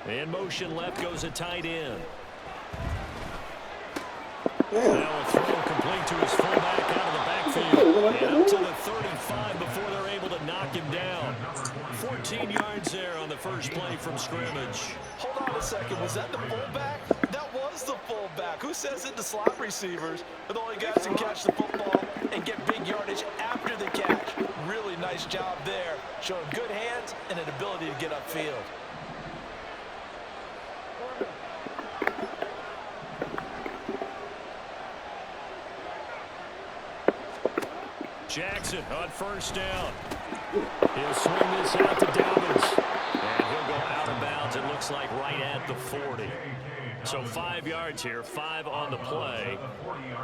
In motion left goes a tight end. Now a throw complete to his fullback out of the backfield. And up to the 35 before they're able to knock him down. 14 yards there on the first play from scrimmage. Hold on a second. Was that the fullback? That was the fullback. Who says it to slot receivers? But the only guys can catch the football and get big yardage after the catch. Really nice job there. Showing good hands and an ability to get upfield. Jackson on first down. He'll swing this out to Dobbins. And he'll go out of bounds, it looks like, right at the 40. So 5 yards here, 5 on the play,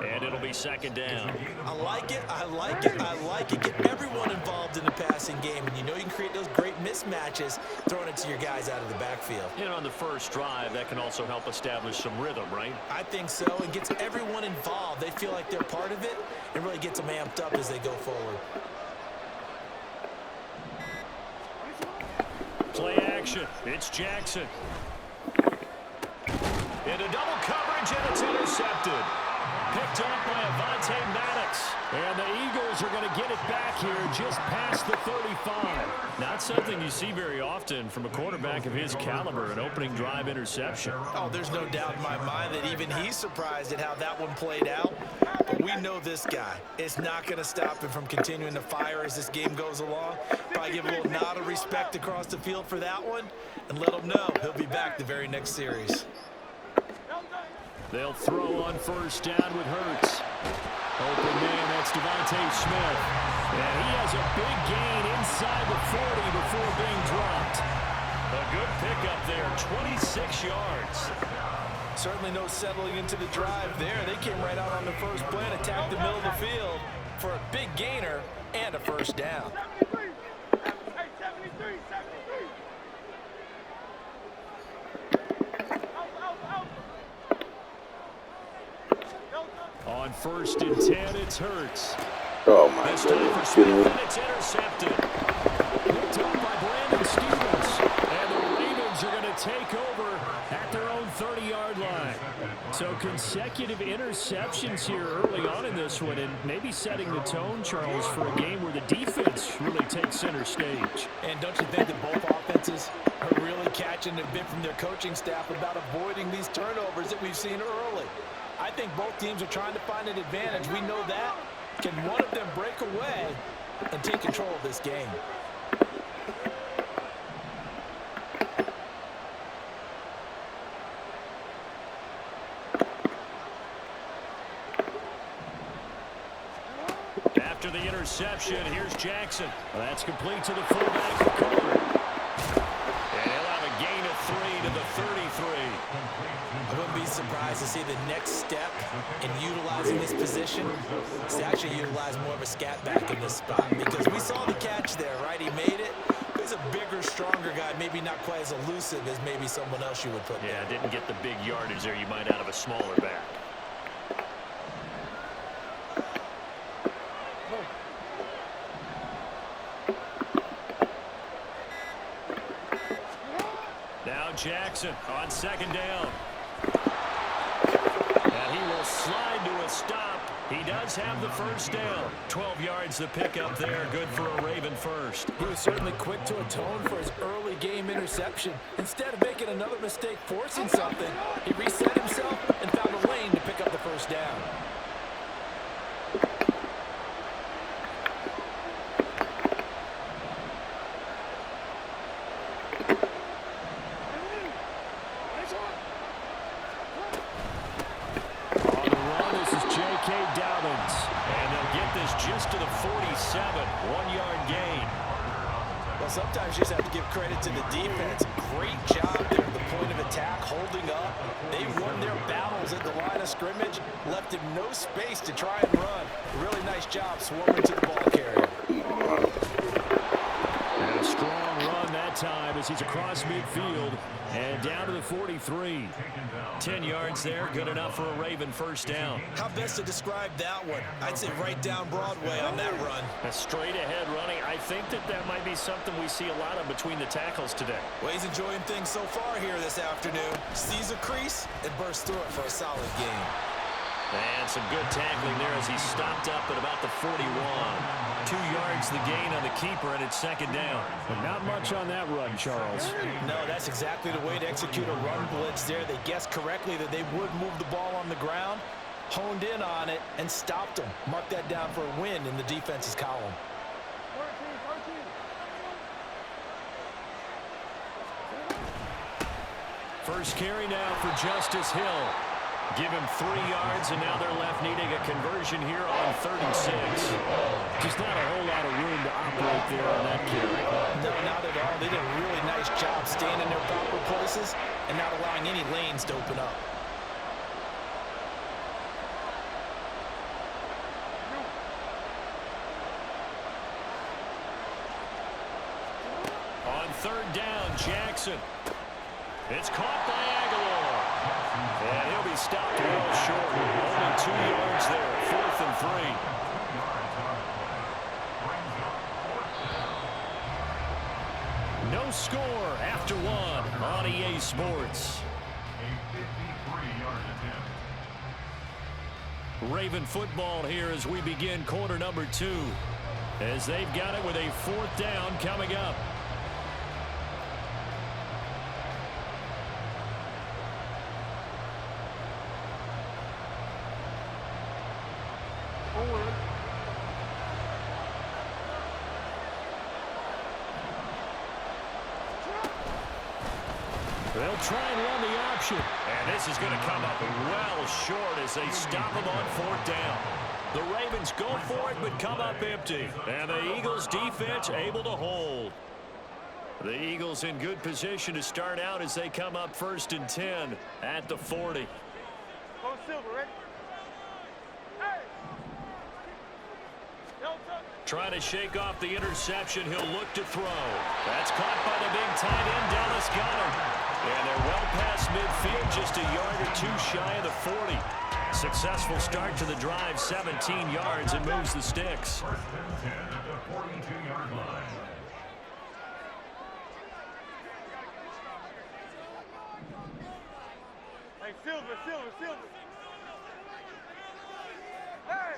and it'll be second down. I like it, I like it, I like it. Get everyone involved in the passing game, and you know you can create those great mismatches throwing it to your guys out of the backfield. And on the first drive, that can also help establish some rhythm, right? I think so. It gets everyone involved. They feel like they're part of it, and really gets them amped up as they go forward. Play action. It's Jackson. Into double coverage, and it's intercepted. Picked up by Avonte Maddox. And the Eagles are going to get it back here just past the 35. Not something you see very often from a quarterback of his caliber, an opening drive interception. Oh, there's no doubt in my mind that even he's surprised at how that one played out. But we know this guy. It's not going to stop him from continuing to fire as this game goes along. Probably give a little nod of respect across the field for that one and let him know he'll be back the very next series. They'll throw on first down with Hurts. Open man, that's Devontae Smith. And he has a big gain inside the 40 before being dropped. A good pickup there, 26 yards. Certainly no settling into the drive there. They came right out on the first play and attacked the middle of the field for a big gainer and a first down. On first and 10, it's Hurts. Oh my This time for Smith, goodness. and it's intercepted. Picked up by Brandon Stevens. And the Ravens are going to take over at their own 30-yard line. So consecutive interceptions here early on in this one, and maybe setting the tone, Charles, for a game where the defense really takes center stage. And don't you think that both offenses are really catching a bit from their coaching staff about avoiding these turnovers that we've seen early? I think both teams are trying to find an advantage. We know that. Can one of them break away and take control of this game? After the interception, here's Jackson. That's complete to the fullback, Carter. And he'll have a gain of 3 to the 33. I wouldn't be surprised to see the next step in utilizing this position is to actually utilize more of a scat back in this spot, because we saw the catch there, right? He made it. He's a bigger, stronger guy, maybe not quite as elusive as maybe someone else you would put there. Yeah, didn't get the big yardage there you might out of a smaller back. Now Jackson on second down. And he will slide to a stop. He does have the first down. 12 yards the pickup there. Good for a Raven first. He was certainly quick to atone for his early game interception. Instead of making another mistake forcing something, he reset himself and found a lane to pick up the first down. Just to the 47, 1-yard gain. Well, sometimes you just have to give credit to the defense. Great job there at the point of attack, holding up. They won their battles at the line of scrimmage, left him no space to try and run. Really nice job swarming to the ball carrier. And a strong run that time as he's across midfield and down to the 43. 10 yards there, good enough for a Raven first down. How best to describe that one? I'd say right down Broadway on that run. A straight ahead running. I think that might be something we see a lot of between the tackles today. Well, he's enjoying things so far here this afternoon. Sees a crease and bursts through it for a solid game. And some good tackling there as he stopped up at about the 41. 2 yards the gain on the keeper, and it's second down. But not much on that run, Charles. No, that's exactly the way to execute a run blitz there. They guessed correctly that they would move the ball on the ground, honed in on it, and stopped them. Mark that down for a win in the defense's column. First carry now for Justice Hill. Give him 3 yards, and now they're left needing a conversion here on 36. Just not a whole lot of room to operate there on that carry. No, not at all. They did a really nice job staying in their proper places and not allowing any lanes to open up. On third down, Jackson. It's caught by Aguilar. And he'll be stopped well short. Only 2 yards there. 4th and 3. No score after 1 on EA Sports. Raven football here as we begin quarter number 2. As they've got it with a 4th down coming up. They'll try and run the option. And this is going to come up well short as they stop him on 4th down. The Ravens go for it but come up empty. And the Eagles defense able to hold. The Eagles in good position to start out as they come up 1st and 10 at the 40. Go Silver, ready? Trying to shake off the interception. He'll look to throw. That's caught by the big tight end, Dallas Goedert. And they're well past midfield, just a yard or 2 shy of the 40. Successful start to the drive, 17 yards, and moves the sticks. Hey, Silver. Hey!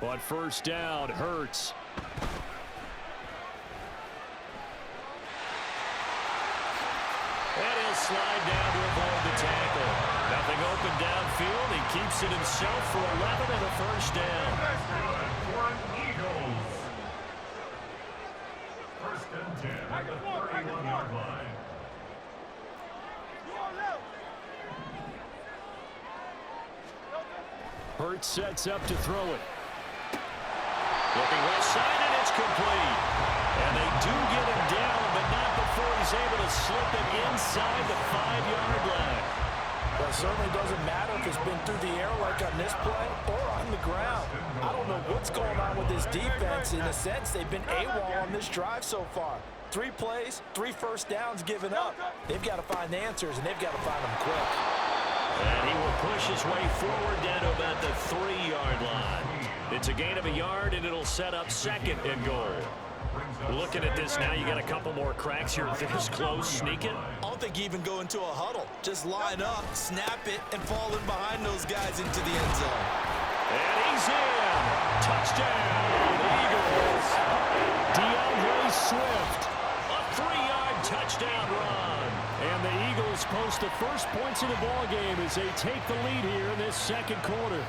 On first down, Hurts. And he'll slide down to avoid the tackle. Nothing open downfield. He keeps it himself for 11 and a first down. Eagles. 1st and 10 at the 31-yard line. Hurts sets up to throw it. Looking left side, and it's complete. And they do get him down, but not before he's able to slip it inside the 5-yard line. Well, it certainly doesn't matter if it's been through the air like on this play or on the ground. I don't know what's going on with this defense. In a sense, they've been AWOL on this drive so far. 3 plays, 3 first downs given up. They've got to find answers, and they've got to find them quick. And he will push his way forward down to about the 3-yard line. It's a gain of a yard, and it'll set up 2nd and goal. Looking at this now, you got a couple more cracks here this close. Sneak it. I don't think you even go into a huddle. Just line up, snap it, and fall in behind those guys into the end zone. And he's in. Touchdown, Eagles. DeAndre Swift. A 3-yard touchdown run. And the Eagles post the first points of the ball game as they take the lead here in this 2nd quarter.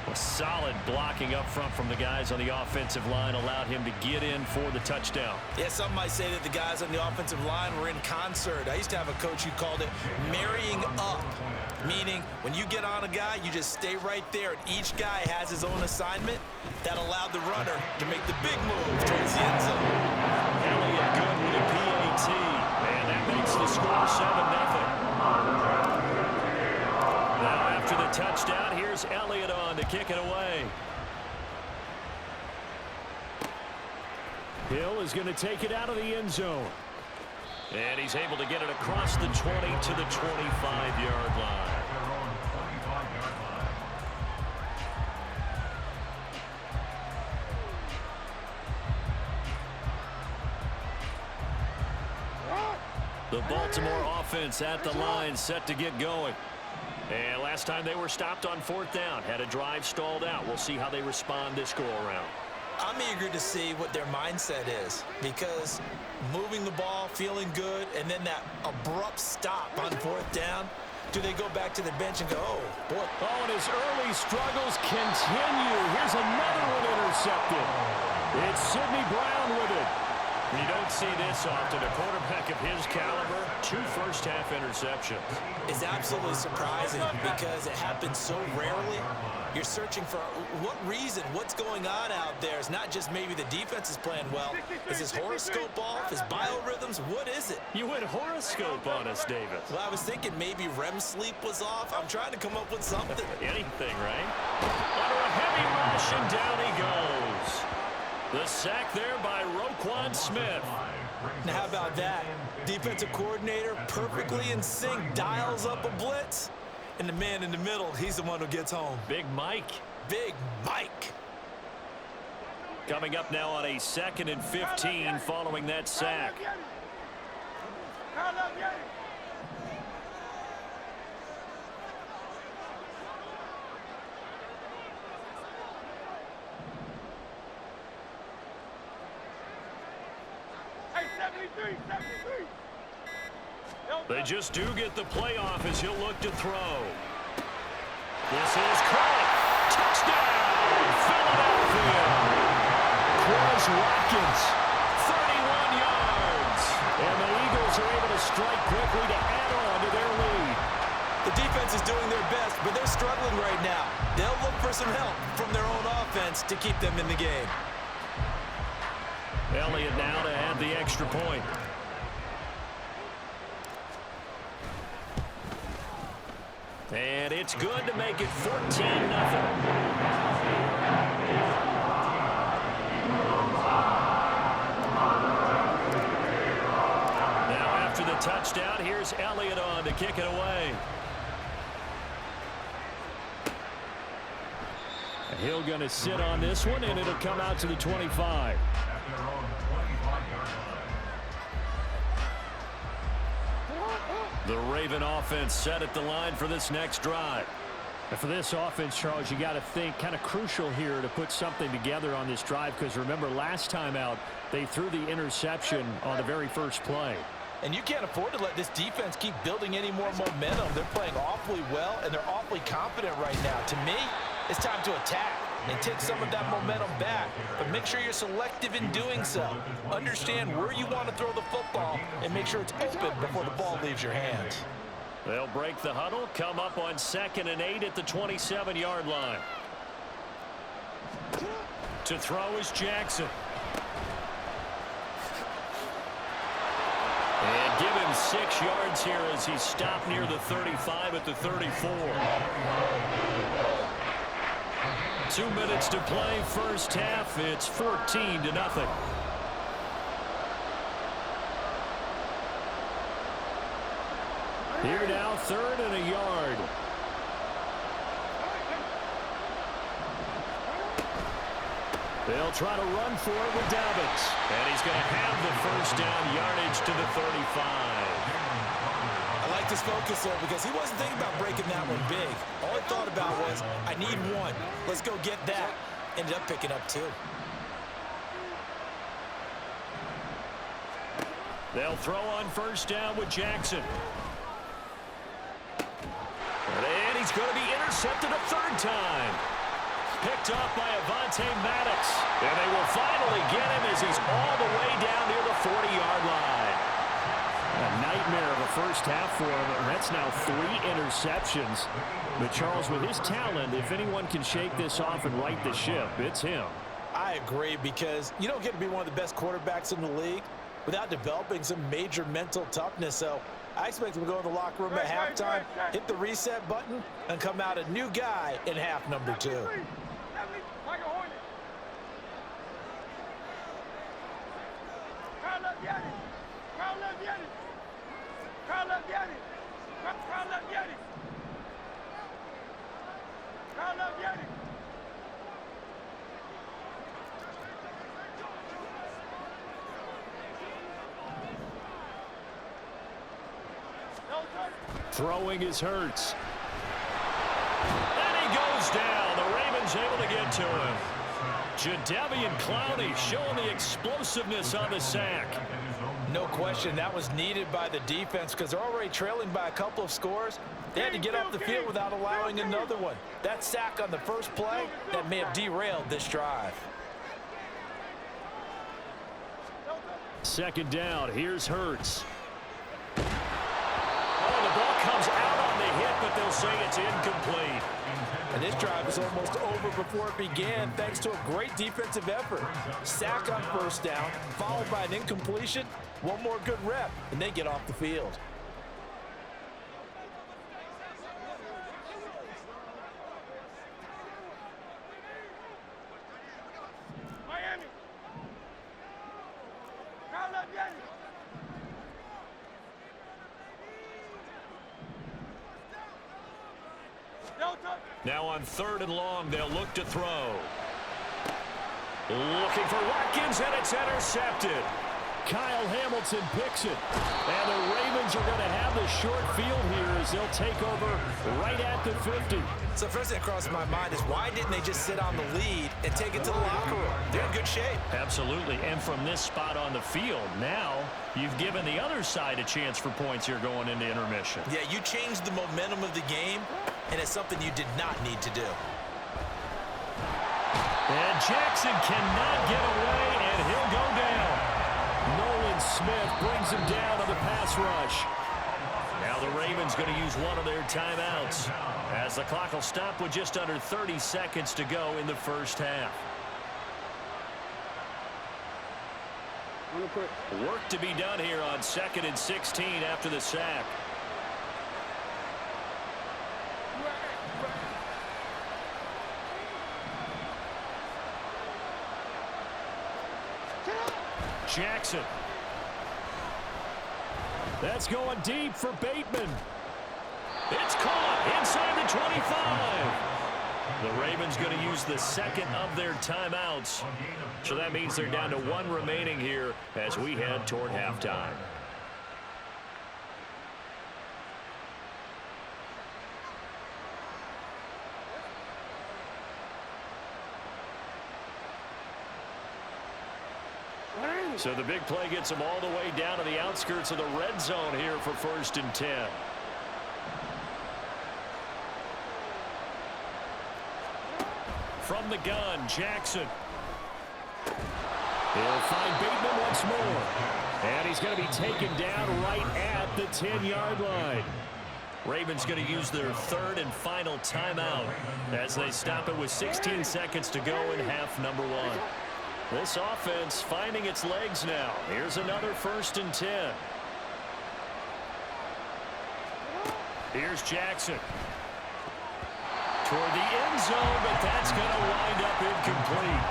A solid blocking up front from the guys on the offensive line allowed him to get in for the touchdown. Yeah, some might say that the guys on the offensive line were in concert. I used to have a coach who called it marrying up, meaning when you get on a guy, you just stay right there, and each guy has his own assignment. That allowed the runner to make the big move towards the end zone. Elliott good with a PAT, and that makes the score 7-0. Now after the touchdown, here's Elliott on to kick it away. Hill is going to take it out of the end zone. And he's able to get it across the 20 to the 25-yard line. The Baltimore offense at the line, set to get going. And last time they were stopped on 4th down, had a drive stalled out. We'll see how they respond this go-around. I'm eager to see what their mindset is, because moving the ball, feeling good, and then that abrupt stop on 4th down, do they go back to the bench and go, oh, boy. Oh, and his early struggles continue. Here's another one intercepted. It's Sidney Brown with it. You don't see this often. A quarterback of his caliber, 2 first-half interceptions. It's absolutely surprising because it happens so rarely. You're searching for what reason, what's going on out there. It's not just maybe the defense is playing well. Is his horoscope off? His biorhythms? What is it? You went horoscope on us, David. Well, I was thinking maybe REM sleep was off. I'm trying to come up with something. Anything, right? Under a heavy rush, and down he goes. The sack there by Roquan Smith. Now, how about that? Defensive coordinator perfectly in sync, dials up a blitz. And the man in the middle, he's the one who gets home. Big Mike. Big Mike. Coming up now on a 2nd and 15 following that sack. They just do get the playoff as he'll look to throw. This is caught. Touchdown, Philadelphia. Chris Watkins, 31 yards. And the Eagles are able to strike quickly to add on to their lead. The defense is doing their best, but they're struggling right now. They'll look for some help from their own offense to keep them in the game. Elliott now to add the extra point. And it's good to make it 14-0. Now after the touchdown, here's Elliott on to kick it away. Hill going to sit on this one, and it'll come out to the 25. The Raven offense set at the line for this next drive. And for this offense, Charles, you got to think kind of crucial here to put something together on this drive, because remember last time out they threw the interception on the very first play. And you can't afford to let this defense keep building any more momentum. They're playing awfully well, and they're awfully confident right now. To me, it's time to attack and take some of that momentum back. But make sure you're selective in doing so. Understand where you want to throw the football and make sure it's open before the ball leaves your hands. They'll break the huddle, come up on 2nd and 8 at the 27-yard line. To throw is Jackson. And give him 6 yards here as he stopped near the 35 at the 34. 2 minutes to play, first half. It's 14-0. Here now, 3rd and a yard. They'll try to run for it with Dobbins. And he's going to have the first down, yardage to the 35. I like this focus there because he wasn't thinking about breaking that one big. All he thought about was, I need one. Let's go get that. Ended up picking up 2. They'll throw on first down with Jackson. And he's going to be intercepted a 3rd time. Picked up by Avonte Maddox. And they will finally get him as he's all the way down near the 40-yard line. A nightmare of a first half for him, and that's now 3 interceptions. But Charles, with his talent, if anyone can shake this off and right the ship, it's him. I agree, because you don't get to be one of the best quarterbacks in the league without developing some major mental toughness. So I expect him to go in the locker room at halftime, hit the reset button, and come out a new guy in half number 2. left Yetis. Crowd left Yetis. Crowd left Yetis. Crowd left Yetis. Throwing is Hurts. And he goes down. The Ravens able to get to him. Jadeveon Clowney showing the explosiveness on the sack. No question, that was needed by the defense because they're already trailing by a couple of scores. They had to get off the field without allowing another one. That sack on the first play, that may have derailed this drive. Second down, here's Hurts. Oh, the ball comes out on the hit, but they'll say it's incomplete. And this drive is almost over before it began thanks to a great defensive effort. Sack on first down, followed by an incompletion. One more good rep, and they get off the field. Miami. Crowd left Yetis. Delta. Now on 3rd and long, they'll look to throw. Looking for Watkins, and it's intercepted. Kyle Hamilton picks it. And the Ravens are going to have the short field here as they'll take over right at the 50. So first thing that crossed my mind is why didn't they just sit on the lead and take it to the locker room? They're in good shape. Absolutely. And from this spot on the field, now you've given the other side a chance for points here going into intermission. Yeah, you changed the momentum of the game, and it's something you did not need to do. And Jackson cannot get away, and he'll go down. Nolan Smith brings him down on the pass rush. Now the Ravens going to use one of their timeouts as the clock will stop with just under 30 seconds to go in the first half. Work to be done here on 2nd and 16 after the sack. Jackson. That's going deep for Bateman. It's caught inside the 25. The Ravens going to use the second of their timeouts. So that means they're down to one remaining here as we head toward halftime. So the big play gets them all the way down to the outskirts of the red zone here for 1st and 10. From the gun, Jackson. He'll find Bateman once more. And he's going to be taken down right at the 10-yard line. Ravens going to use their 3rd and final timeout as they stop it with 16 seconds to go in half number 1. This offense finding its legs now. Here's another 1st and 10. Here's Jackson. Toward the end zone, but that's going to wind up incomplete.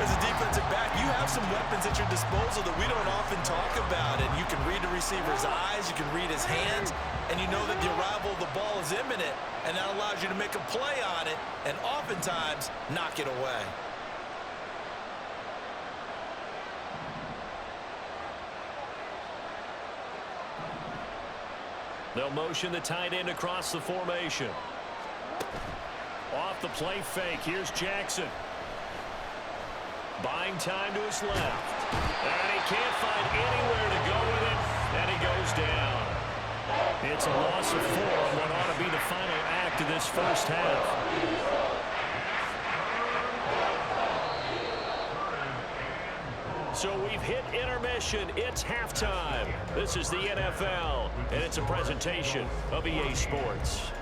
As a defensive back, you have some weapons at your disposal that we don't often talk about. And you can read the receiver's eyes, you can read his hands, and you know that the arrival of the ball is imminent, and that allows you to make a play on it and oftentimes knock it away. They'll motion the tight end across the formation. Off the play fake, here's Jackson. Buying time to his left. And he can't find anywhere to go with it, and he goes down. It's a loss of 4 on what ought to be the final act of this first half. So we've hit intermission. It's halftime. This is the NFL, and it's a presentation of EA Sports.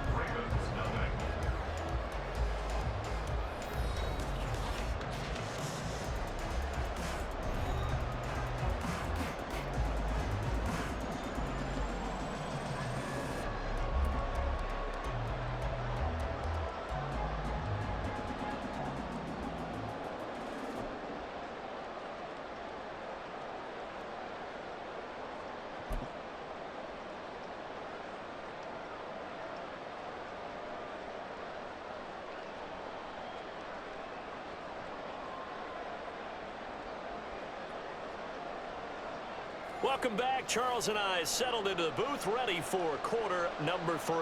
Welcome back. Charles and I settled into the booth, ready for quarter number 3.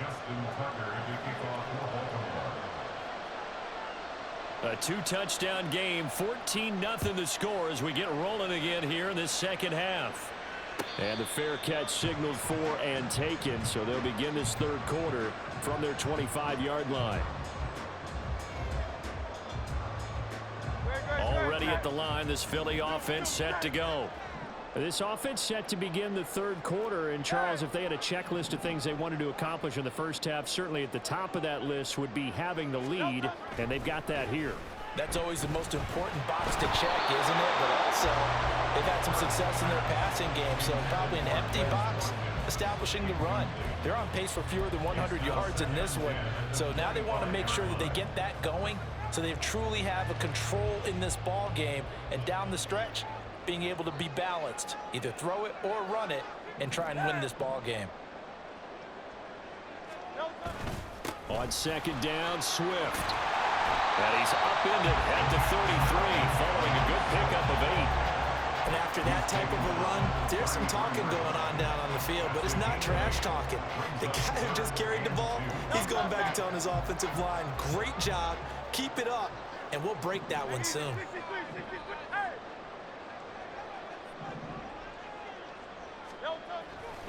Justin Tucker to kick off for Baltimore. A 2-touchdown game, 14-0 the score as we get rolling again here in this second half. And the fair catch signaled for and taken, so they'll begin this third quarter from their 25-yard line. Already at the line, this Philly offense set to go. This offense set to begin the third quarter. And, Charles, if they had a checklist of things they wanted to accomplish in the first half, certainly at the top of that list would be having the lead, and they've got that here. That's always the most important box to check, isn't it? But also, they've had some success in their passing game, so probably an empty box establishing the run. They're on pace for fewer than 100 yards in this one, so now they want to make sure that they get that going so they truly have a control in this ball game, and down the stretch, being able to be balanced, either throw it or run it, and try and win this ball game. On second down, Swift. And he's upended at the 33, following a good pickup of 8. And after that type of a run, there's some talking going on down on the field, but it's not trash talking. The guy who just carried the ball, he's going back and telling his offensive line, great job, keep it up, and we'll break that one soon.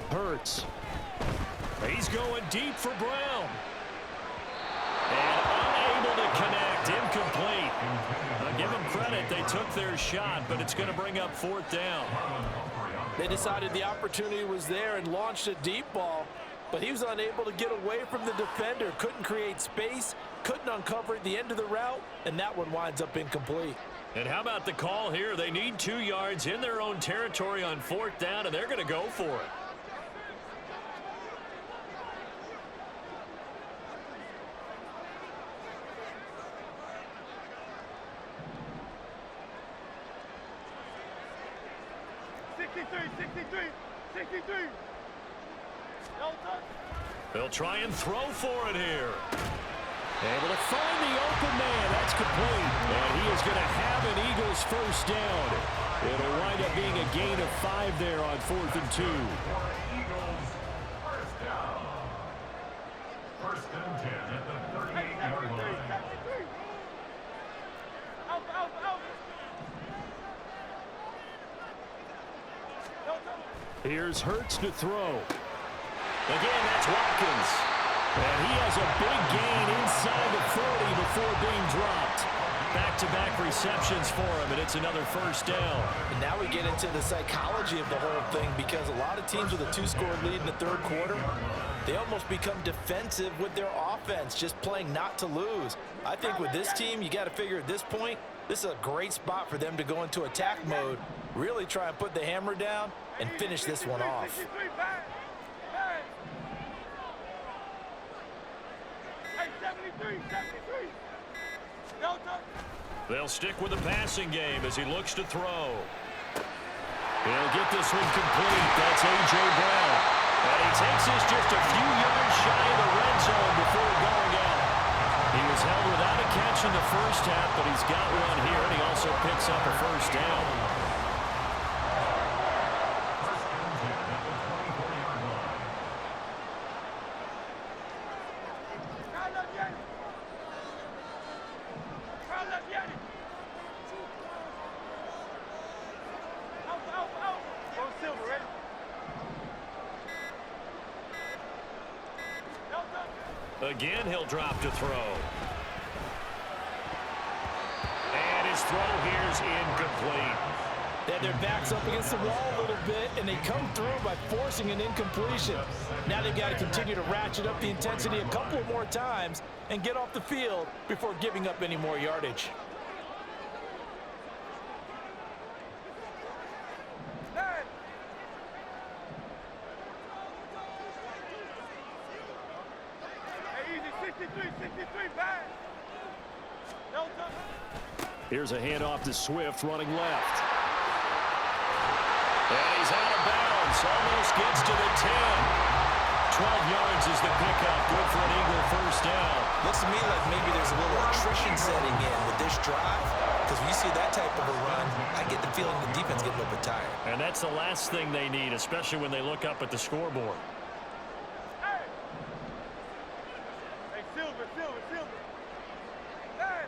Hurts. He's going deep for Brown. And unable to connect, incomplete. I'll give them credit, they took their shot, but it's going to bring up 4th down. They decided the opportunity was there and launched a deep ball, but he was unable to get away from the defender, couldn't create space, couldn't uncover at the end of the route, and that one winds up incomplete. And how about the call here? They need 2 yards in their own territory on 4th down, and they're going to go for it. They'll try and throw for it here. Able to find the open man. That's complete. And he is going to have an Eagles first down. It'll wind up being a gain of 5 there on 4th and 2. Eagles first down. 1st and 10 at the 38-yard line. Here's Hurts to throw. Again, that's Watkins. And he has a big gain inside the 40 before being dropped. Back-to-back receptions for him, and it's another first down. And now we get into the psychology of the whole thing, because a lot of teams with a 2-score lead in the third quarter, they almost become defensive with their offense, just playing not to lose. I think with this team, you got to figure at this point, this is a great spot for them to go into attack mode, really try and put the hammer down and finish this one off. They'll stick with the passing game as he looks to throw. He'll get this one complete. That's A.J. Brown. And he takes this just a few yards shy of the red zone before going out. He was held without a catch in the first half, but he's got one here, and he also picks up a first down. Again, he'll drop to throw. And his throw here's incomplete. They had their backs up against the wall a little bit, and they come through by forcing an incompletion. Now they've got to continue to ratchet up the intensity a couple of more times and get off the field before giving up any more yardage. Here's a handoff to Swift, running left. And he's out of bounds. Almost gets to the 10. 12 yards is the pickup. Good for an Eagle first down. Looks to me like maybe there's a little attrition setting in with this drive, because when you see that type of a run, I get the feeling the defense getting a little bit tired. And that's the last thing they need, especially when they look up at the scoreboard. Hey, Silver. Hey.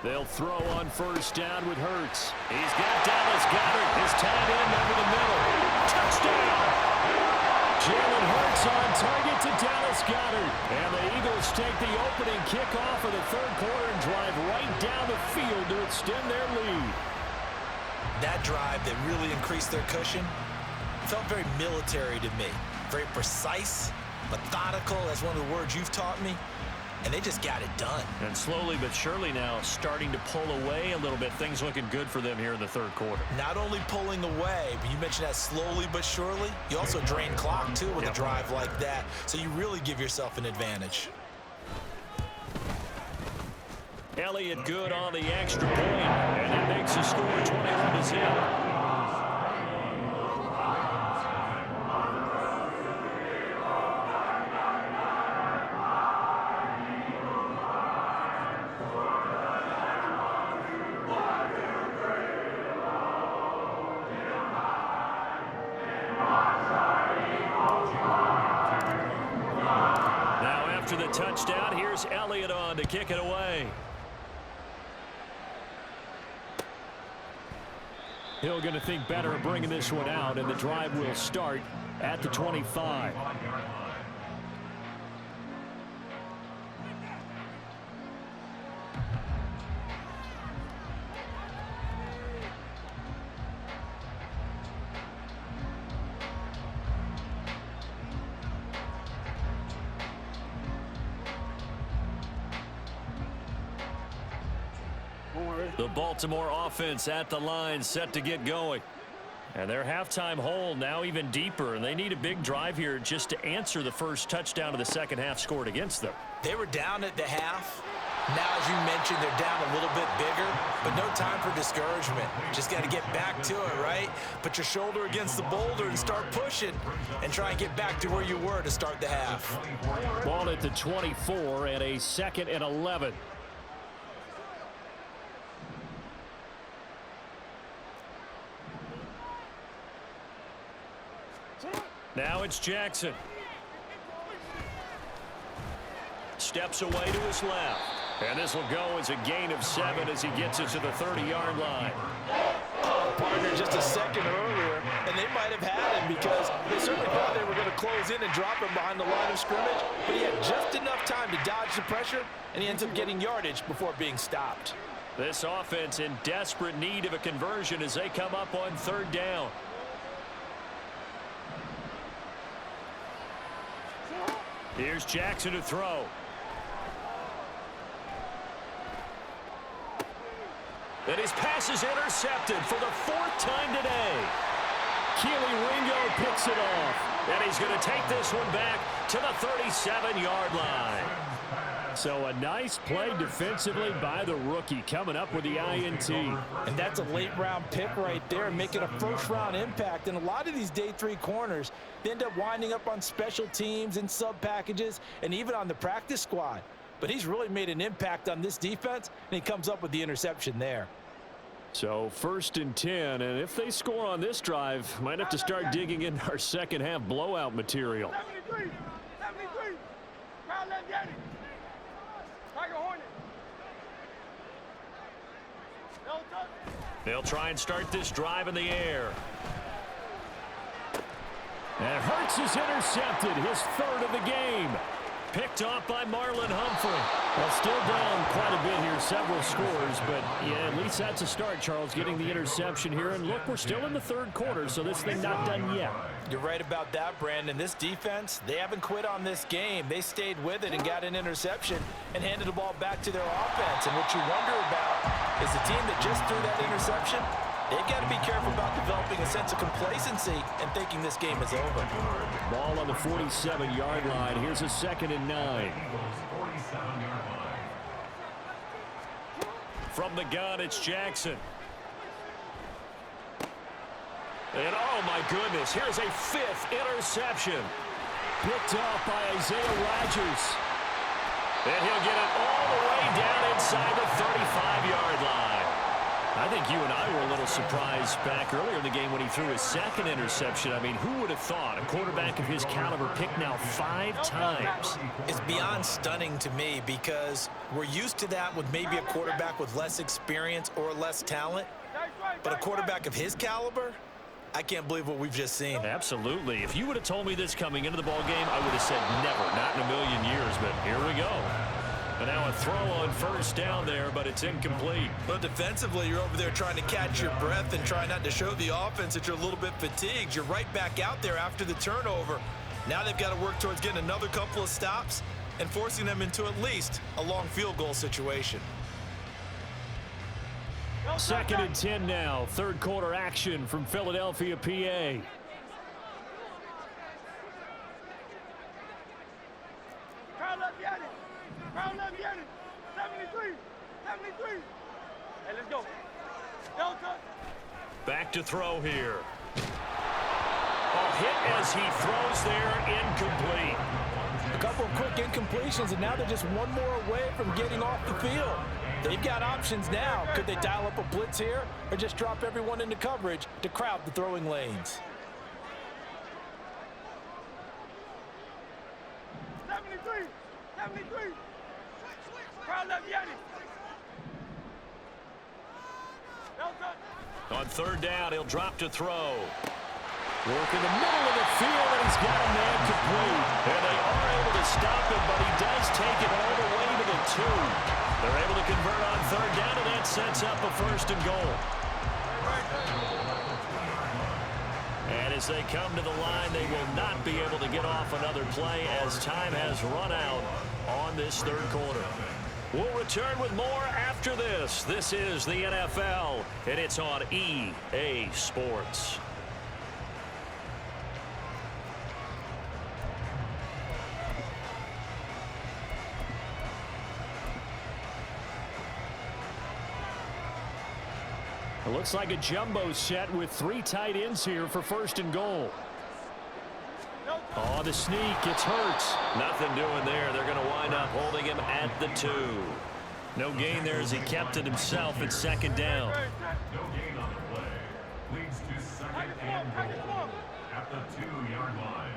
They'll throw on first down with Hurts. He's got Dallas Goedert. His tight end over the middle. Touchdown! Jalen Hurts on target to Dallas Goedert. And the Eagles take the opening kickoff of the third quarter and drive right down the field to extend their lead. That drive that really increased their cushion felt very military to me. Very precise, methodical, that's one of the words you've taught me. And they just got it done. And slowly but surely now starting to pull away a little bit. Things looking good for them here in the third quarter. Not only pulling away, but you mentioned that slowly but surely. You also drain clock, too, with a drive like that. So you really give yourself an advantage. Elliott good on the extra point. And it makes the score 21-0. After the touchdown, here's Elliott on to kick it away. Hill going to think better of bringing this one out, and the drive will start at the 25. The Baltimore offense at the line, set to get going. And their halftime hole now even deeper, and they need a big drive here just to answer the first touchdown of the second half scored against them. They were down at the half. Now, as you mentioned, they're down a little bit bigger, but no time for discouragement. Just got to get back to it, right? Put your shoulder against the boulder and start pushing and try and get back to where you were to start the half. Ball at the 24 and a 2nd and 11. Now it's Jackson. Steps away to his left. And this will go as a gain of 7 as he gets it to the 30-yard line. Oh, partner, just a second earlier, and they might have had him because they certainly thought they were going to close in and drop him behind the line of scrimmage, but he had just enough time to dodge the pressure, and he ends up getting yardage before being stopped. This offense in desperate need of a conversion as they come up on third down. Here's Jackson to throw. And his pass is intercepted for the 4th time today. Keely Ringo picks it off. And he's going to take this one back to the 37-yard line. So a nice play defensively by the rookie coming up with the INT. And that's a late-round pick right there, making a first-round impact. And a lot of these day 3 corners, they end up winding up on special teams and sub-packages and even on the practice squad. But he's really made an impact on this defense, and he comes up with the interception there. So 1st and 10, and if they score on this drive, might have to start digging in our second half blowout material. 73. Crowd, let's get it. Tiger Hornet. They'll try and start this drive in the air. And Hurts is intercepted, his 3rd of the game. Picked off by Marlon Humphrey. Well, still down quite a bit here, several scores, but yeah, at least that's a start, Charles, getting the interception here. And look, we're still in the third quarter, so this thing not done yet. You're right about that, Brandon. This defense, they haven't quit on this game. They stayed with it and got an interception and handed the ball back to their offense. And what you wonder about is the team that just threw that interception, they've got to be careful about developing a sense of complacency and thinking this game is over. Ball on the 47-yard line. Here's a 2nd and 9. From the gun, it's Jackson. And oh my goodness, here's a 5th interception. Picked off by Isaiah Rodgers. And he'll get it all the way down inside the 35-yard line. I think you and I were a little surprised back earlier in the game when he threw his 2nd interception. I mean, who would have thought a quarterback of his caliber picked now 5 times? It's beyond stunning to me because we're used to that with maybe a quarterback with less experience or less talent. But a quarterback of his caliber, I can't believe what we've just seen. Absolutely. If you would have told me this coming into the ball game, I would have said never, not in a million years, but here we go. And now a throw on 1st down there, but it's incomplete. But defensively, you're over there trying to catch your breath and try not to show the offense that you're a little bit fatigued. You're right back out there after the turnover. Now they've got to work towards getting another couple of stops and forcing them into at least a long field goal situation. 2nd and 10 now. 3rd quarter action from Philadelphia, PA. Crown up, get it. 73. 73. Hey, let's go. Delta. Back to throw here. A hit as he throws there, incomplete. A couple of quick incompletions, and now they're just one more away from getting off the field. They've got options now. Could they dial up a blitz here or just drop everyone into coverage to crowd the throwing lanes? 73. 73. Crown left, get it. Delta. On 3rd down, he'll drop to throw. Work in the middle of the field, and he's got a man complete. And they are able to stop him, but he does take it all the way to the 2. They're able to convert on 3rd down, and that sets up a 1st and goal. And as they come to the line, they will not be able to get off another play as time has run out on this 3rd quarter. We'll return with more after this. This is the NFL, and it's on EA Sports. It looks like a jumbo set with 3 tight ends here for 1st and goal. Oh, the sneak. It's Hurts. Nothing doing there. They're going to wind up holding him at the 2. No gain there as he kept it himself at 2nd down. No gain on the play. Leads to 2nd and goal at the 2-yard line.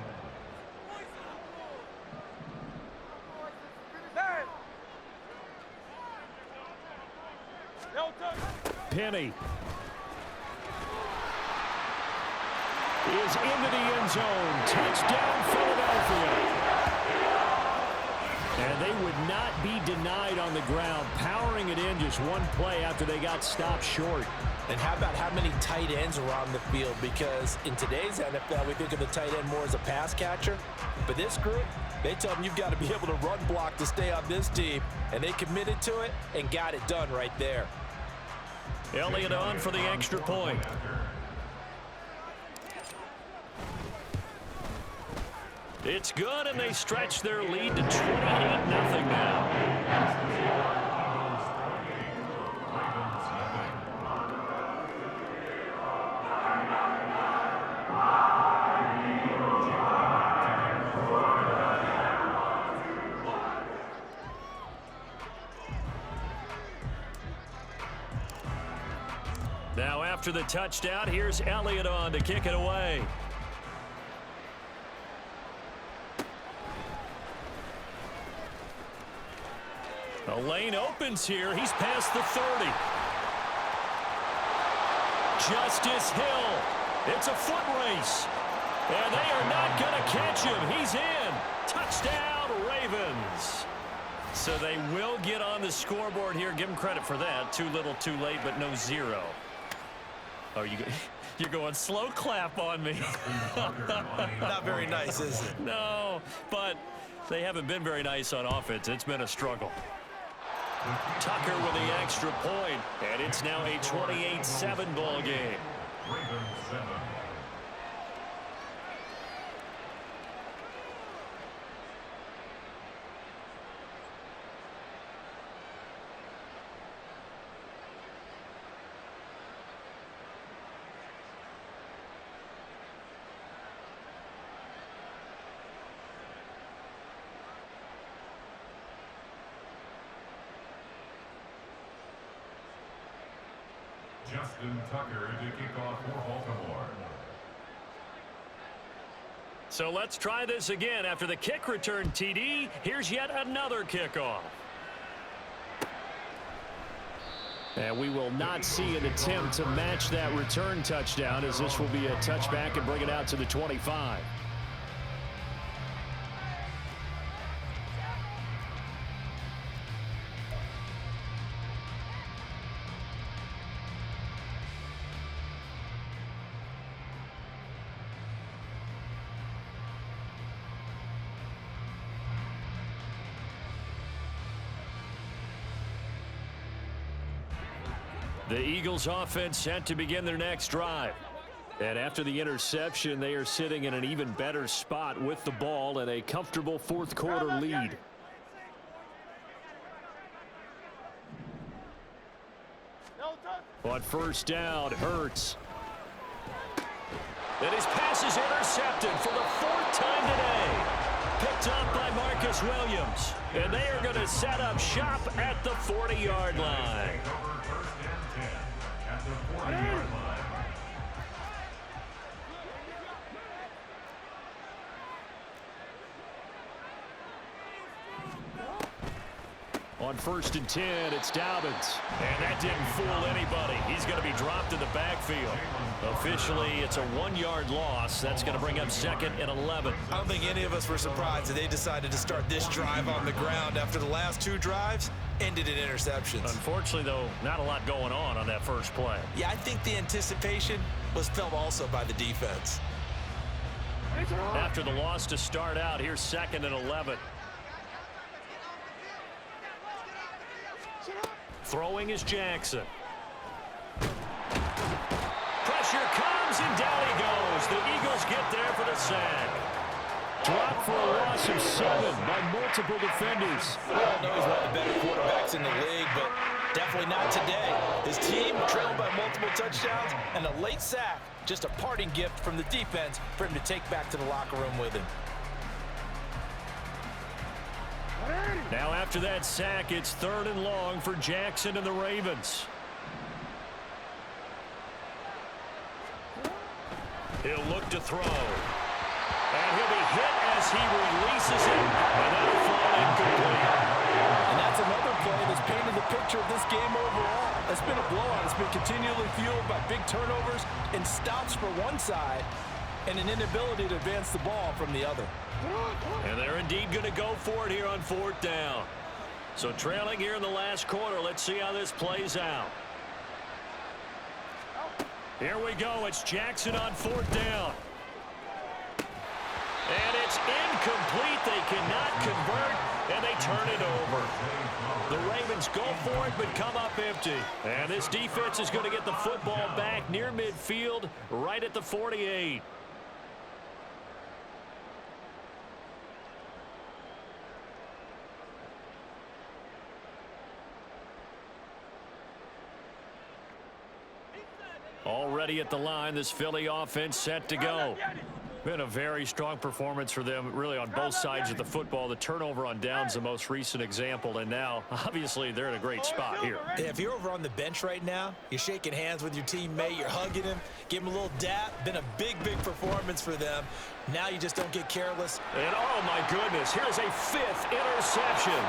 Penny is into the end zone. Touchdown, Philadelphia. And they would not be denied on the ground, powering it in just one play after they got stopped short. And how about how many tight ends are on the field? Because in today's NFL, we think of the tight end more as a pass catcher. But this group, they tell them you've got to be able to run block to stay on this team. And they committed to it and got it done right there. Elliott on for the extra point. It's good, and they stretch their lead to 28-0 now. Now after the touchdown, here's Elliott on to kick it away. The lane opens here. He's past the 30. Justice Hill. It's a foot race. And they are not going to catch him. He's in. Touchdown, Ravens. So they will get on the scoreboard here. Give them credit for that. Too little, too late, but no zero. Oh, you're going slow clap on me. Not very nice, is it? No, but they haven't been very nice on offense. It's been a struggle. Tucker with the extra point, and it's now a 28-7 ball game. Ravens 7. Justin Tucker to kick off for Baltimore. So let's try this again. After the kick return TD, here's yet another kickoff. And we will not see an attempt to match that return touchdown, as this will be a touchback and bring it out to the 25. The Eagles offense set to begin their next drive. And after the interception, they are sitting in an even better spot with the ball and a comfortable fourth quarter lead. On first down, Hurts. And his pass is intercepted for the fourth time today. Picked up by Marcus Williams. And they are going to set up shop at the 40-yard line. At the 40-yard line. On first and 10, it's Dobbins. And that didn't fool anybody. He's going to be dropped in the backfield. Officially, it's a 1-yard loss. That's going to bring up second and 11. I don't think any of us were surprised that they decided to start this drive on the ground after the last two drives ended in interceptions. Unfortunately, though, not a lot going on that first play. Yeah, I think the anticipation was felt also by the defense. After the loss to start out, here's second and 11. Throwing is Jackson. Pressure comes, and down he goes. The Eagles get there for the sack. Dropped for a loss of 7 by multiple defenders. We all know he's one of the better quarterbacks in the league, but definitely not today. His team trailed by multiple touchdowns, and a late sack, just a parting gift from the defense for him to take back to the locker room with him. Now after that sack, it's third and long for Jackson and the Ravens. He'll look to throw. And he'll be hit as he releases it. And that'll fall incomplete. And that's another play that's painted the picture of this game overall. It's been a blowout. It's been continually fueled by big turnovers and stops for one side and an inability to advance the ball from the other. And they're indeed going to go for it here on fourth down. So trailing here in the last quarter. Let's see how this plays out. Here we go. It's Jackson on fourth down. And it's incomplete. They cannot convert, and they turn it over. The Ravens go for it, but come up empty. And this defense is going to get the football back near midfield, right at the 48. Already at the line, this Philly offense set to go. Been a very strong performance for them, really, on both sides of the football. The turnover on down's the most recent example, and now, obviously, they're in a great spot here. Yeah, if you're over on the bench right now, you're shaking hands with your teammate, you're hugging him, give him a little dap. Been a big, big performance for them. Now you just don't get careless. And, oh, my goodness, here's a 5th interception.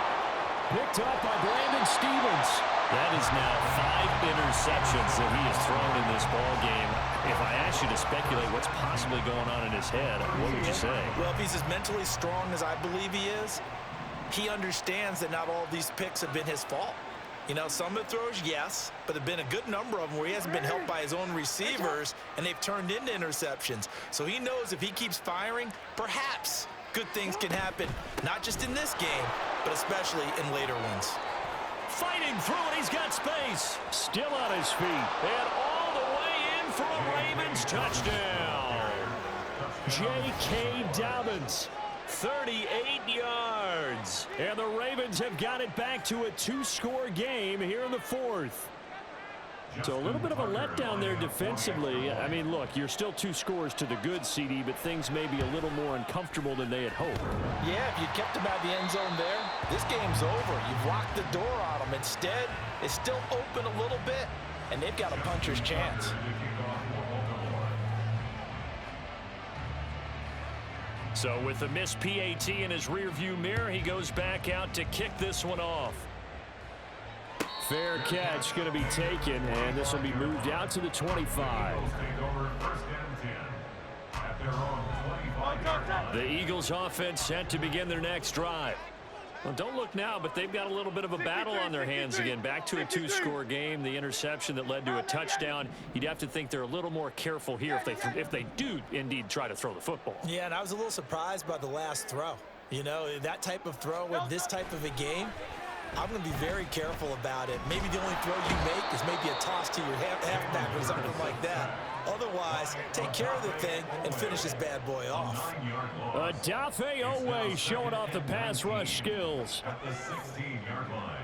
Picked up by Brandon Stevens. That is now 5 interceptions that he has thrown in this ball game. If I asked you to speculate what's possibly going on in his head, what would you say? Well, if he's as mentally strong as I believe he is, he understands that not all of these picks have been his fault. You know, some of the throws, yes, but there have been a good number of them where he hasn't been helped by his own receivers, and they've turned into interceptions. So he knows if he keeps firing, perhaps good things can happen, not just in this game, but especially in later ones. Fighting through it, he's got space. Still on his feet, and all the way in for a Ravens touchdown. J.K. Dobbins, 38 yards. And the Ravens have got it back to a 2-score game here in the fourth. So a little bit of a letdown there defensively. I mean, look, you're still 2 scores to the good, CD, but things may be a little more uncomfortable than they had hoped. Yeah, if you kept him out the end zone there, this game's over. You've locked the door on him. Instead, it's still open a little bit, and they've got a puncher's chance. So with the missed PAT in his rearview mirror, he goes back out to kick this one off. Fair catch going to be taken, and this will be moved out to the 25. The Eagles offense set to begin their next drive. Well, don't look now, but they've got a little bit of a battle on their hands again. Back to a two-score game. The interception that led to a touchdown. You'd have to think they're a little more careful here if they do indeed try to throw the football. Yeah, and I was a little surprised by the last throw. You know, that type of throw with this type of a game, I'm going to be very careful about it. Maybe the only throw you make is maybe a toss to your halfback or something like that. Otherwise, take care of the thing and finish this bad boy off. Dafe Owe showing off the pass rush skills. At the 16-yard line.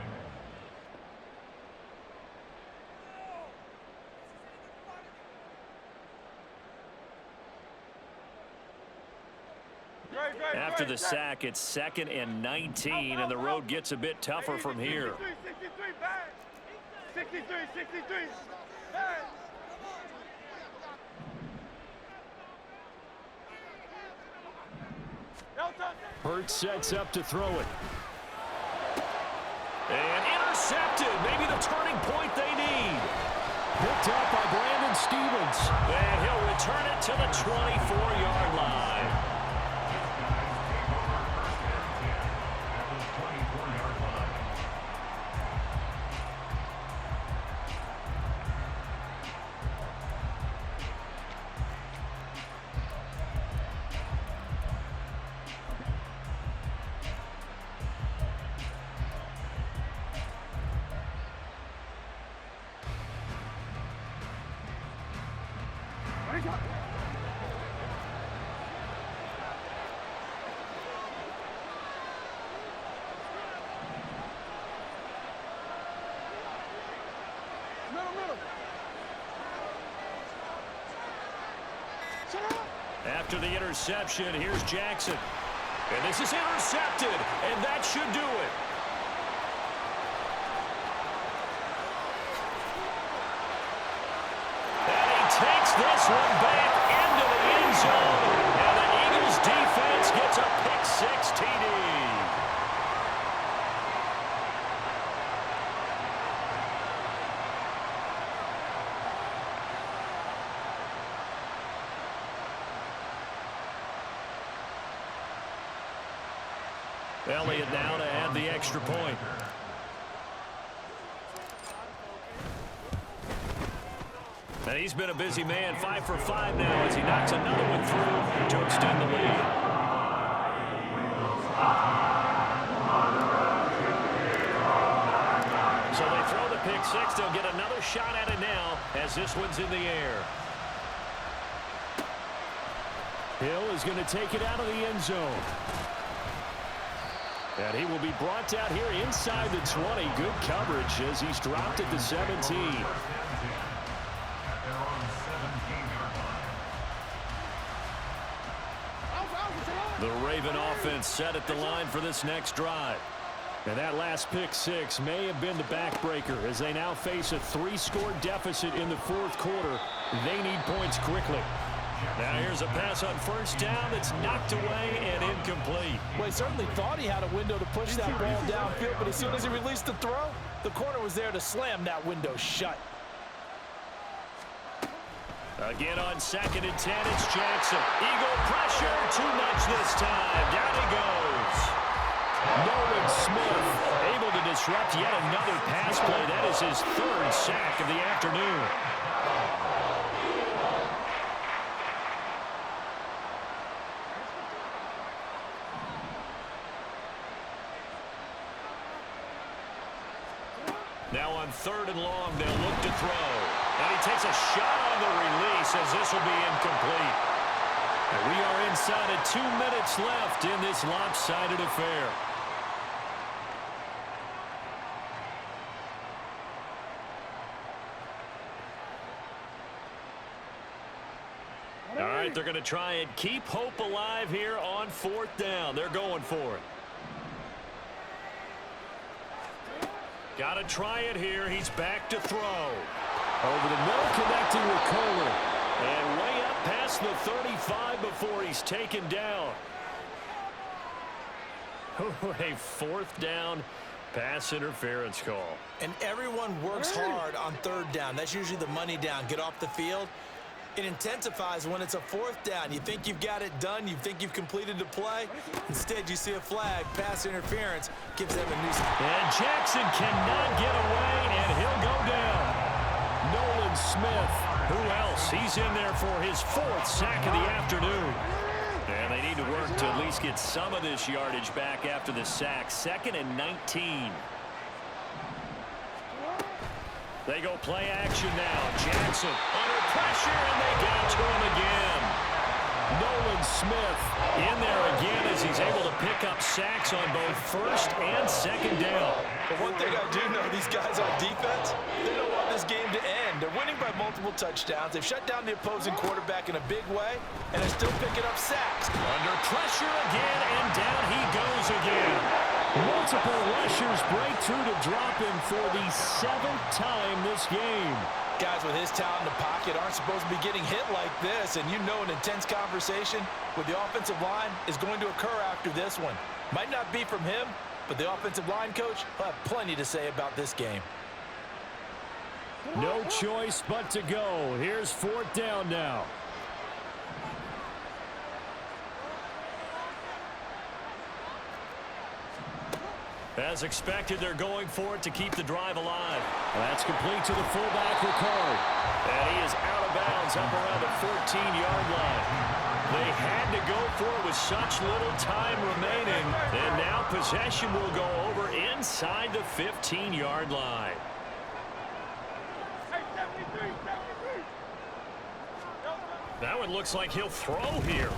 After the sack, it's 2nd and 19, and the road gets a bit tougher from here. 63, 63. Hurts sets up to throw it. And intercepted. Maybe the turning point they need. Picked up by Brandon Stevens. And he'll return it to the 24-yard line. After the interception, here's Jackson. And this is intercepted, and that should do it. And he takes this one back into the end zone. And the Eagles defense gets a pick-6 TD. Elliott now to add the extra point. And he's been a busy man, 5 for 5 now as he knocks another one through to extend the lead. So they throw the pick-6. They'll get another shot at it now as this one's in the air. Hill is going to take it out of the end zone. And he will be brought down here inside the 20. Good coverage as he's dropped at the 17. The Raven offense set at the line for this next drive. And that last pick-6 may have been the backbreaker as they now face a 3-score deficit in the fourth quarter. They need points quickly. Now here's a pass on first down that's knocked away and incomplete. Well, he certainly thought he had a window to push that ball downfield, but as soon as he released the throw, the corner was there to slam that window shut. Again on 2nd and 10, it's Jackson. Eagle pressure, too much this time. Down he goes. Nolan Smith able to disrupt yet another pass play. That is his 3rd sack of the afternoon. Now on 3rd and long, they'll look to throw. And he takes a shot on the release as this will be incomplete. And we are inside of 2 minutes left in this lopsided affair. All right, they're going to try and keep hope alive here on 4th down. They're going for it. Got to try it here. He's back to throw. Over the middle, connecting with Kohler. And way up past the 35 before he's taken down. A fourth down pass interference call. And everyone works hard on third down. That's usually the money down. Get off the field. It intensifies when it's a fourth down. You think you've got it done. You think you've completed the play. Instead, you see a flag. Pass interference gives them a nuisance. And Jackson cannot get away, and he'll go down. Nolan Smith, who else? He's in there for his fourth sack of the afternoon. And they need to work to at least get some of this yardage back after the sack. 2nd and 19. They go play action now. Jackson under pressure, and they get to him again. Nolan Smith in there again as he's able to pick up sacks on both first and second down. But one thing I do know, these guys on defense, they don't want this game to end. They're winning by multiple touchdowns. They've shut down the opposing quarterback in a big way, and they're still picking up sacks. Under pressure again, and down he goes again. Multiple rushers break through to drop him for the 7th time this game. Guys with his talent in the pocket aren't supposed to be getting hit like this, and you know an intense conversation with the offensive line is going to occur after this one. Might not be from him, but the offensive line coach will have plenty to say about this game. No choice but to go. Here's 4th down now. As expected, they're going for it to keep the drive alive. That's complete to the fullback, Ricard. And he is out of bounds up around the 14-yard line. They had to go for it with such little time remaining. And now possession will go over inside the 15-yard line. That one looks like he'll throw here.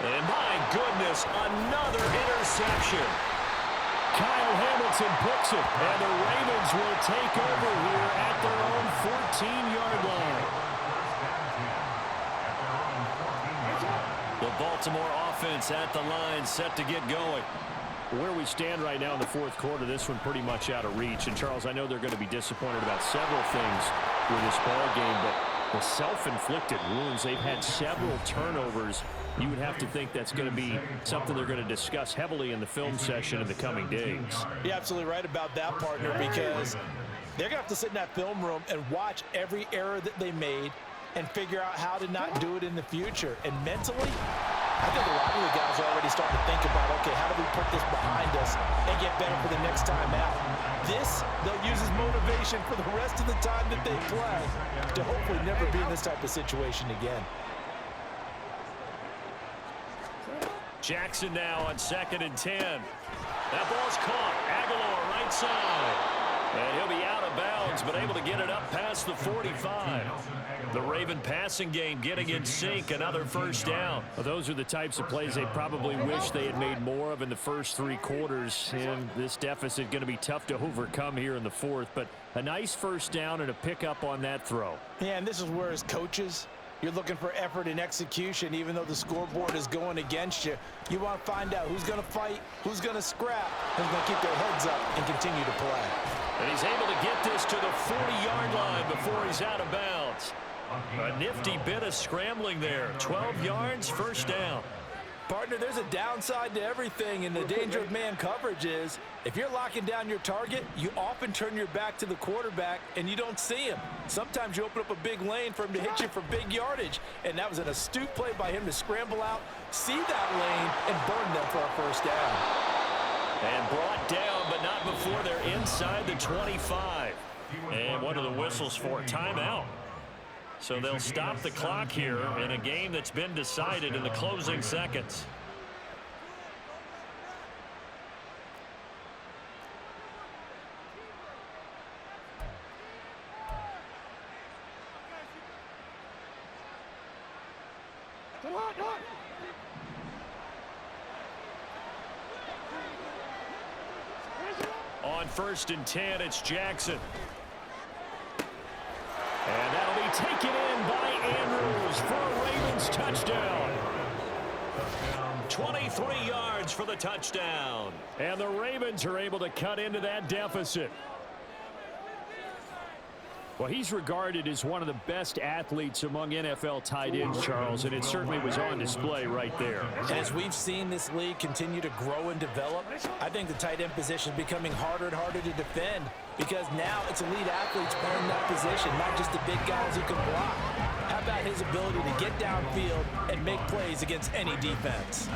And my goodness, another interception. Kyle Hamilton picks it, and the Ravens will take over here at their own 14-yard line. The Baltimore offense at the line, set to get going. Where we stand right now in the 4th quarter, this one pretty much out of reach. And, Charles, I know they're going to be disappointed about several things with this ball game, but the self-inflicted wounds, they've had several turnovers. You would have to think that's going to be something they're going to discuss heavily in the film session in the coming days. You're absolutely right about that, partner, because they're going to have to sit in that film room and watch every error that they made and figure out how to not do it in the future. And mentally, I think a lot of the guys are already starting to think about, okay, how do we put this behind us and get better for the next time out? This, they'll use as motivation for the rest of the time that they play to hopefully never be in this type of situation again. Jackson now on 2nd and 10. That ball's caught. Aguilar right side. And he'll be out of bounds, but able to get it up past the 45. The Raven passing game getting in sync, another first down. Well, those are the types of plays they probably wish they had made more of in the first 3 quarters. And this deficit going to be tough to overcome here in the 4th. But a nice first down and a pickup on that throw. Yeah, and this is where as coaches, you're looking for effort and execution, even though the scoreboard is going against you. You want to find out who's going to fight, who's going to scrap, who's going to keep their heads up and continue to play. And he's able to get this to the 40-yard line before he's out of bounds. A nifty bit of scrambling there. 12 yards, first down. Partner, there's a downside to everything, and the danger of man coverage is if you're locking down your target, you often turn your back to the quarterback and you don't see him. Sometimes you open up a big lane for him to hit you for big yardage, and that was an astute play by him to scramble out, see that lane, and burn them for a first down. And brought down, but not before they're inside the 25. And what are the whistles for? Timeout. So they'll stop the clock here in a game that's been decided in the closing seconds. On 1st and 10, it's Jackson. And that'll be taken in by Andrews for a Ravens touchdown. 23 yards for the touchdown. And the Ravens are able to cut into that deficit. Well, he's regarded as one of the best athletes among NFL tight ends, Charles, and it certainly was on display right there. And as we've seen this league continue to grow and develop, I think the tight end position is becoming harder and harder to defend because now it's elite athletes playing that position, not just the big guys who can block. How about his ability to get downfield and make plays against any defense?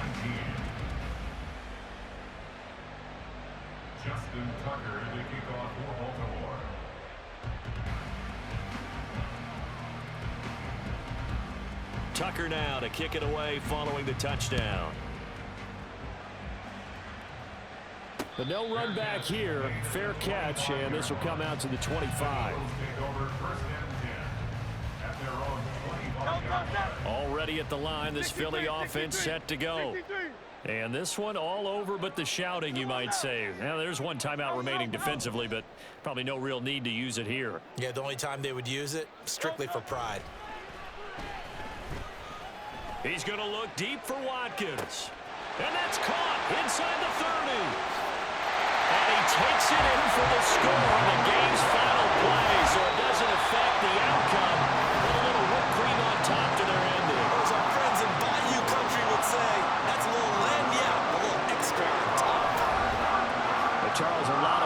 Justin Tucker to kick off for Baltimore. Tucker now to kick it away following the touchdown. But no run back here. Fair catch, and this will come out to the 25. Take over 1st and 10 at their own 25-yard line. Already at the line, this Philly offense set to go. And this one all over but the shouting, you might say. Now, there's one timeout remaining defensively, but probably no real need to use it here. Yeah, the only time they would use it, strictly for pride. He's going to look deep for Watkins. And that's caught inside the 30. And he takes it in for the score on the game's final play, so it doesn't affect the outcome. Put a little whipped cream on top to their ending. As our friends in Bayou Country would say, that's a little lagniappe, a little extra on top. But Charles, a lot